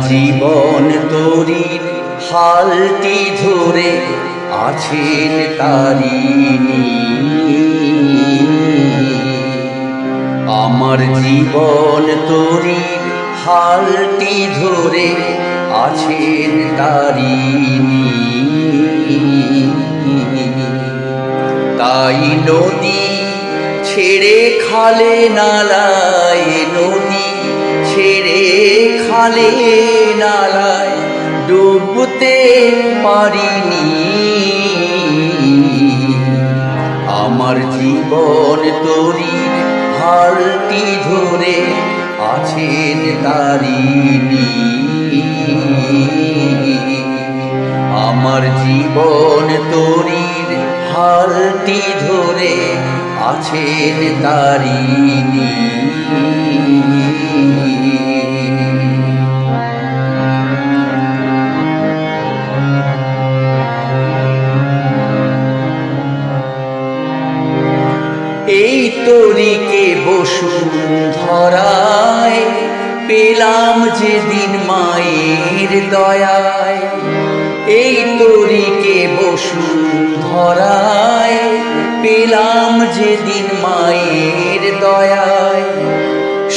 জীবন তরির হালটি ধরে আছেন তারিণী। আমার জীবন তরির হালটি ধরে আছেন তারিণী। তাই নদী ছেড়ে খালে নালায়, নদী ছেড়ে খালে নালায় ডুবতে পারিনি। আমার জীবন তরির হালটি ধরে আছেন তারিণী। আমার জীবন তরির হালটি ধরে আছেন তারিণী। এই তরিকে বসুন্ধরায় পেলাম যেদিন মায়ের দয়ায়। এই তরিকে বসুন্ধরায় পেলাম যেদিন মায়ের দয়ায়।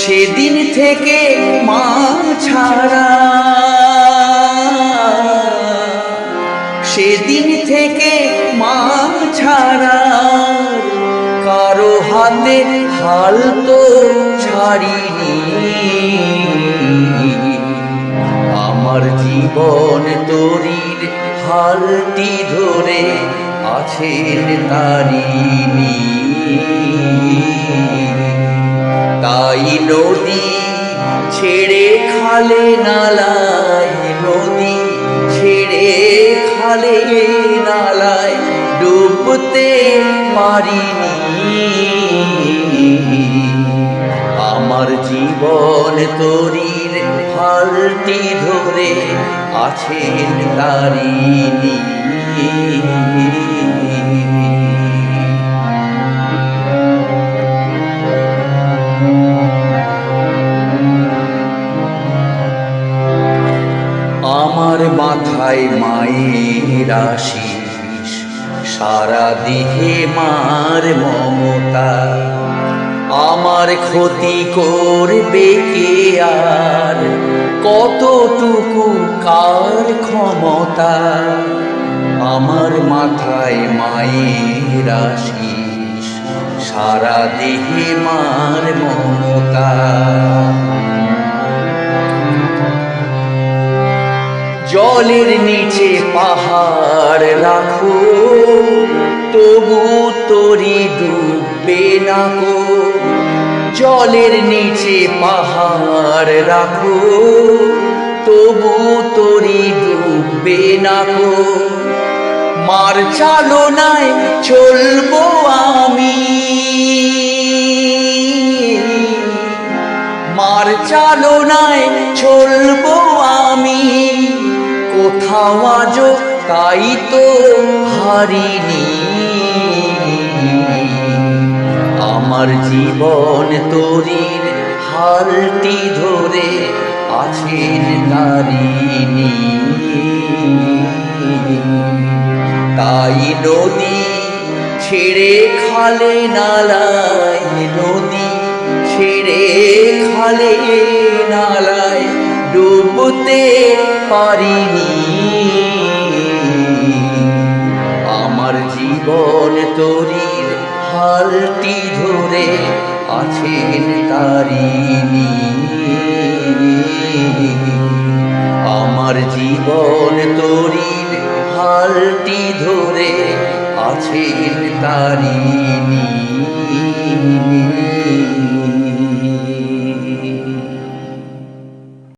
সেদিন থেকে মা ছাড়া, সেদিন থেকে মা ছাড়া কারো হাতে হাল তো ছাড়িনি। আমার জীবন তরির হালটি ধরে আছেন তারিণী। তাই নদী ছেড়ে খালে নালায়, নদী ছেড়ে খালে নালায় ডুবতে পারিনি। আমার জীবন তরির হালটি ধরে আছেন তারিণী। আমার মাথায় মায়ের আশিস, সারা দেহে মার মমতা। আমার ক্ষতি করবে কে আর, কতটুকু কার ক্ষমতা। আমার মাথায় মায়ের আশিস, সারা দেহে মার মমতা। জলের নিচে পাহাড় রাখো, তবু তরি ডুববে না গো। জলের নিচে পাহাড় রাখো, তবু তরি ডুববে না গো। মার চালনায় চলবো আমি, মার চালনায় চলবো আমি। কোথাও আজও তাই তো হারিনি। আমার জীবন তরির হালটি ধরে আছেন তারিণী। তাই নদী ছেড়ে খালে নালায়, নদী ছেড়ে খালে নালায় ডুবতে পারিনি। আমার জীবন তরির হালটি ধরে আছেন তারিণী। আমার জীবন তরির হালটি ধরে আছেন তারিণী।